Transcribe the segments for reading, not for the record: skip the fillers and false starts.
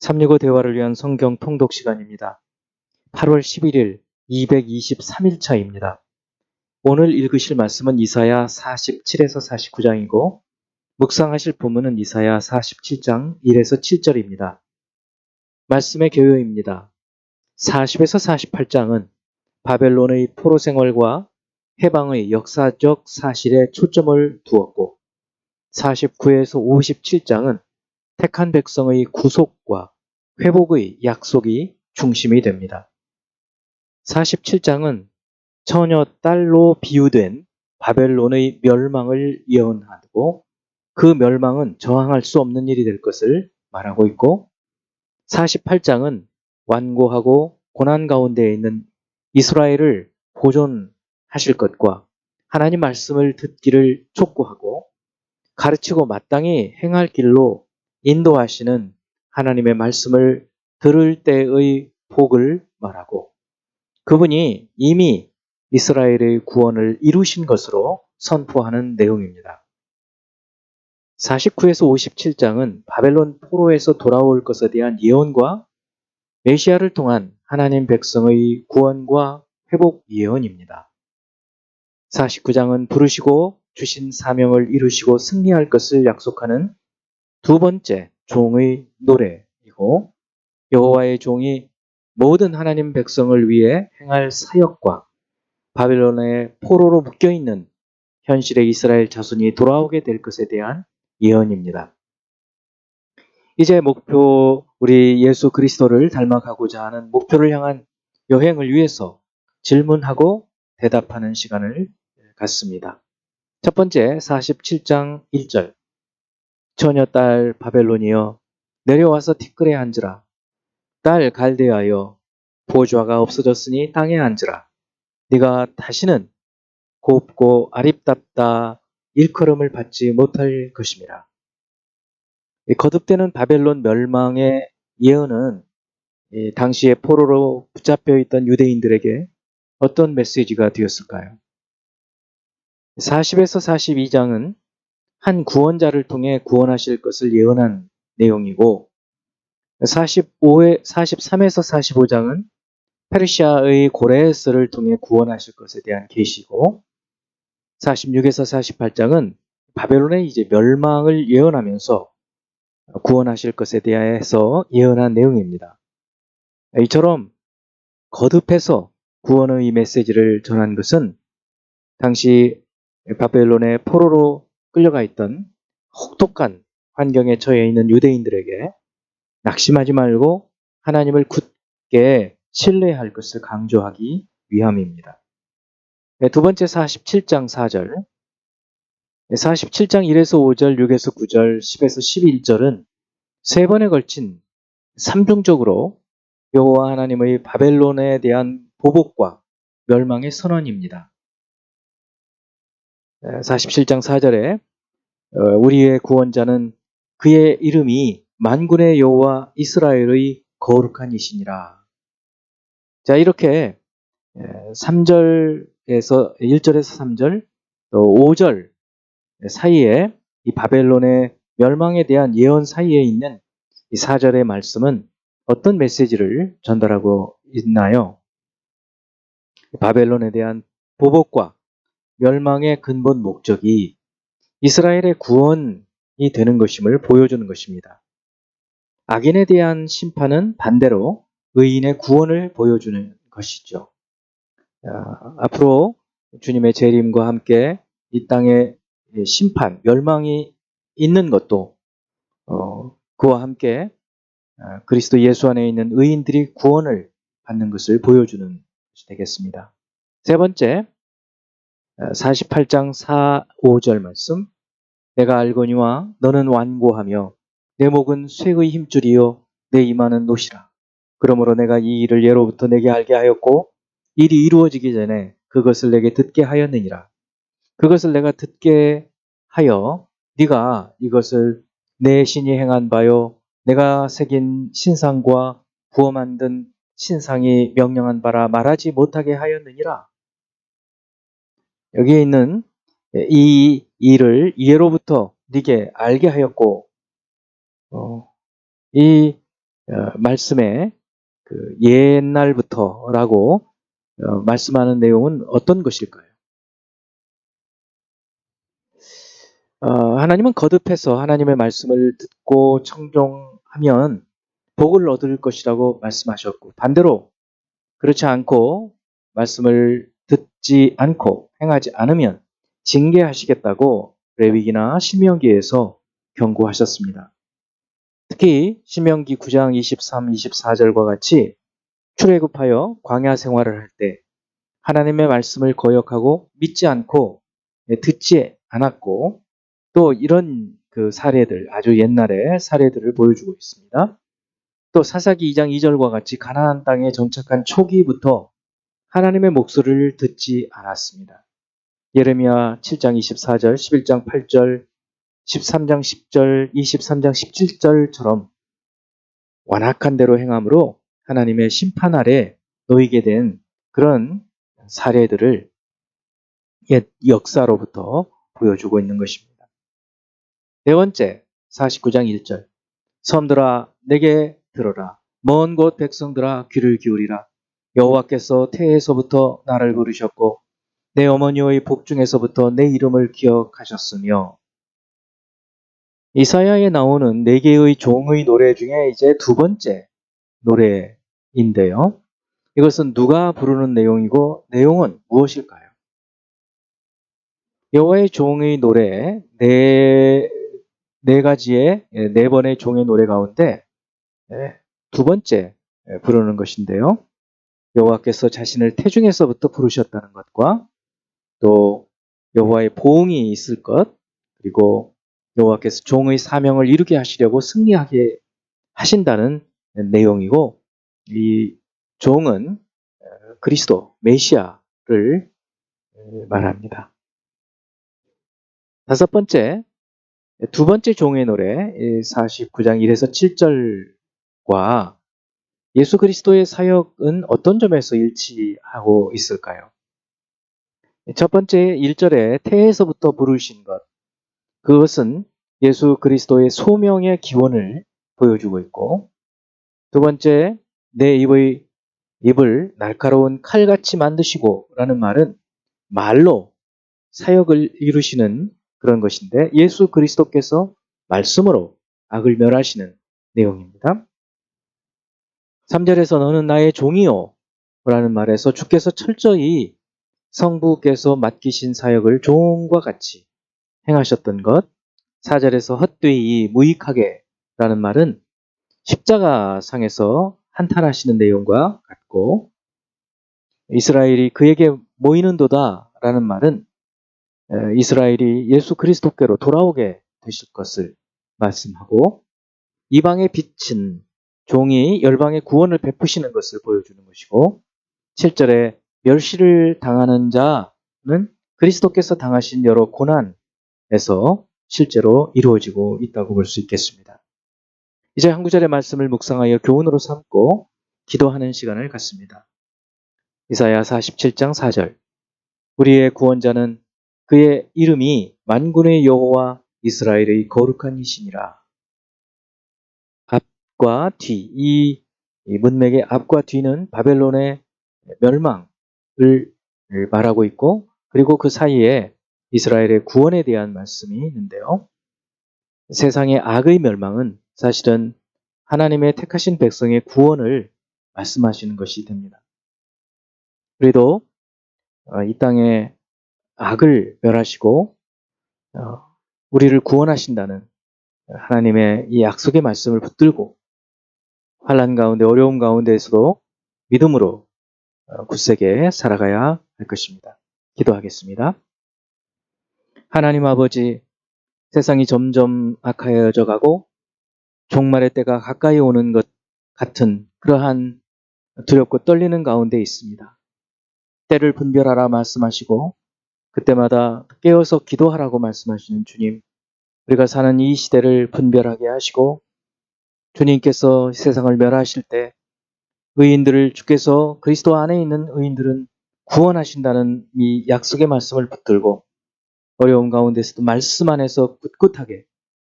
365 대화를 위한 성경 통독 시간입니다. 8월 11일 223일차입니다. 오늘 읽으실 말씀은 이사야 47에서 49장이고 묵상하실 본문은 이사야 47장 1에서 7절입니다. 말씀의 교요입니다. 40에서 48장은 바벨론의 포로 생활과 해방의 역사적 사실에 초점을 두었고 49에서 57장은 택한 백성의 구속과 회복의 약속이 중심이 됩니다. 47장은 처녀 딸로 비유된 바벨론의 멸망을 예언하고 그 멸망은 저항할 수 없는 일이 될 것을 말하고 있고 48장은 완고하고 고난 가운데 있는 이스라엘을 보존하실 것과 하나님 말씀을 듣기를 촉구하고 가르치고 마땅히 행할 길로 인도하시는 하나님의 말씀을 들을 때의 복을 말하고 그분이 이미 이스라엘의 구원을 이루신 것으로 선포하는 내용입니다. 49에서 57장은 바벨론 포로에서 돌아올 것에 대한 예언과 메시아를 통한 하나님 백성의 구원과 회복 예언입니다. 49장은 부르시고 주신 사명을 이루시고 승리할 것을 약속하는 두 번째 종의 노래이고 여호와의 종이 모든 하나님 백성을 위해 행할 사역과 바벨론의 포로로 묶여있는 현실의 이스라엘 자손이 돌아오게 될 것에 대한 예언입니다. 이제 우리 예수 그리스도를 닮아가고자 하는 목표를 향한 여행을 위해서 질문하고 대답하는 시간을 갖습니다. 첫 번째 47장 1절 처녀 딸 바벨론이여 내려와서 티끌에 앉으라. 딸 갈대아여 보좌가 없어졌으니 땅에 앉으라. 네가 다시는 곱고 아립답다 일컬음을 받지 못할 것임이라. 거듭되는 바벨론 멸망의 예언은 당시에 포로로 붙잡혀 있던 유대인들에게 어떤 메시지가 되었을까요? 40에서 42장은 한 구원자를 통해 구원하실 것을 예언한 내용이고 43에서 45장은 페르시아의 고레스를 통해 구원하실 것에 대한 계시고 46에서 48장은 바벨론의 이제 멸망을 예언하면서 구원하실 것에 대해서 예언한 내용입니다. 이처럼 거듭해서 구원의 메시지를 전한 것은 당시 바벨론의 포로로 끌려가 있던 혹독한 환경에 처해 있는 유대인들에게 낙심하지 말고 하나님을 굳게 신뢰할 것을 강조하기 위함입니다. 두 번째 47장 4절 47장 1에서 5절, 6에서 9절, 10에서 11절은 세 번에 걸친 삼중적으로 여호와 하나님의 바벨론에 대한 보복과 멸망의 선언입니다. 47장 4절에 우리의 구원자는 그의 이름이 만군의 여호와 이스라엘의 거룩한 이시니라. 자, 이렇게 3절에서 1절에서 3절 또 5절 사이에 이 바벨론의 멸망에 대한 예언 사이에 있는 이 4절의 말씀은 어떤 메시지를 전달하고 있나요? 바벨론에 대한 보복과 멸망의 근본 목적이 이스라엘의 구원이 되는 것임을 보여주는 것입니다. 악인에 대한 심판은 반대로 의인의 구원을 보여주는 것이죠. 앞으로 주님의 재림과 함께 이 땅에 심판, 멸망이 있는 것도 그와 함께 그리스도 예수 안에 있는 의인들이 구원을 받는 것을 보여주는 것이 되겠습니다. 세 번째 48장 4, 5절 말씀 내가 알거니와 너는 완고하며 내 목은 쇠의 힘줄이요 내 이마는 노시라. 그러므로 내가 이 일을 예로부터 내게 알게 하였고 일이 이루어지기 전에 그것을 내게 듣게 하였느니라. 그것을 내가 듣게 하여 네가 이것을 내 신이 행한 바요 내가 새긴 신상과 부어 만든 신상이 명령한 바라 말하지 못하게 하였느니라. 여기에 있는 이 일을 예로부터 네게 알게 하였고 이 말씀에 그 옛날부터라고 말씀하는 내용은 어떤 것일까요? 하나님은 거듭해서 하나님의 말씀을 듣고 청종하면 복을 얻을 것이라고 말씀하셨고, 반대로 그렇지 않고 말씀을 듣지 않고 행하지 않으면 징계하시겠다고 레위기나 신명기에서 경고하셨습니다. 특히 신명기 9장 23, 24절과 같이 출애굽하여 광야 생활을 할 때 하나님의 말씀을 거역하고 믿지 않고 듣지 않았고, 또 이런 그 사례들, 아주 옛날의 사례들을 보여주고 있습니다. 또 사사기 2장 2절과 같이 가나안 땅에 정착한 초기부터 하나님의 목소리를 듣지 않았습니다. 예레미야 7장 24절, 11장 8절, 13장 10절, 23장 17절처럼 완악한 대로 행함으로 하나님의 심판 아래 놓이게 된 그런 사례들을 옛 역사로부터 보여주고 있는 것입니다. 네 번째, 49장 1절. 섬들아 내게 들어라. 먼 곳 백성들아 귀를 기울이라. 여호와께서 태에서부터 나를 부르셨고 내 어머니의 복중에서부터 내 이름을 기억하셨으며. 이사야에 나오는 네 개의 종의 노래 중에 이제 두 번째 노래인데요. 이것은 누가 부르는 내용이고 내용은 무엇일까요? 여호와의 종의 노래 네 가지의 네 번의 종의 노래 가운데 두 번째 부르는 것인데요. 여호와께서 자신을 태중에서부터 부르셨다는 것과 또 여호와의 보응이 있을 것, 그리고 여호와께서 종의 사명을 이루게 하시려고 승리하게 하신다는 내용이고, 이 종은 그리스도 메시아를 말합니다. 다섯 번째, 두 번째 종의 노래 49장 1에서 7절과 예수 그리스도의 사역은 어떤 점에서 일치하고 있을까요? 첫 번째 1절에 태에서부터 부르신 것, 그것은 예수 그리스도의 소명의 기원을 보여주고 있고, 두 번째 내 입을 날카로운 칼같이 만드시고 라는 말은 말로 사역을 이루시는 그런 것인데, 예수 그리스도께서 말씀으로 악을 멸하시는 내용입니다. 3절에서 너는 나의 종이요 라는 말에서 주께서 철저히 성부께서 맡기신 사역을 종과 같이 행하셨던 것. 4절에서 헛되이 무익하게 라는 말은 십자가 상에서 한탄하시는 내용과 같고, 이스라엘이 그에게 모이는도다 라는 말은 이스라엘이 예수 그리스도께로 돌아오게 되실 것을 말씀하고, 이방의 빛은 종이 열방의 구원을 베푸시는 것을 보여주는 것이고, 7절에 멸시를 당하는 자는 그리스도께서 당하신 여러 고난에서 실제로 이루어지고 있다고 볼 수 있겠습니다. 이제 한 구절의 말씀을 묵상하여 교훈으로 삼고 기도하는 시간을 갖습니다. 이사야 47장 4절. 우리의 구원자는 그의 이름이 만군의 여호와 이스라엘의 거룩한 이시니라. 앞과 뒤, 이 문맥의 앞과 뒤는 바벨론의 멸망을 말하고 있고, 그리고 그 사이에 이스라엘의 구원에 대한 말씀이 있는데요. 세상의 악의 멸망은 사실은 하나님의 택하신 백성의 구원을 말씀하시는 것이 됩니다. 그래도 이 땅에 악을 멸하시고 우리를 구원하신다는 하나님의 이 약속의 말씀을 붙들고 환난 가운데 어려움 가운데에서도 믿음으로 굳세게 살아가야 할 것입니다. 기도하겠습니다. 하나님 아버지, 세상이 점점 악하여져 가고 종말의 때가 가까이 오는 것 같은 그러한 두렵고 떨리는 가운데 있습니다. 때를 분별하라 말씀하시고 그때마다 깨어서 기도하라고 말씀하시는 주님, 우리가 사는 이 시대를 분별하게 하시고 주님께서 세상을 멸하실 때 의인들을 주께서 그리스도 안에 있는 의인들은 구원하신다는 이 약속의 말씀을 붙들고 어려운 가운데서도 말씀 안에서 굳굳하게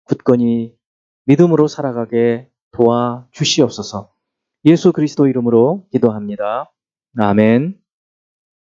굳건히 믿음으로 살아가게 도와주시옵소서. 예수 그리스도 이름으로 기도합니다. 아멘.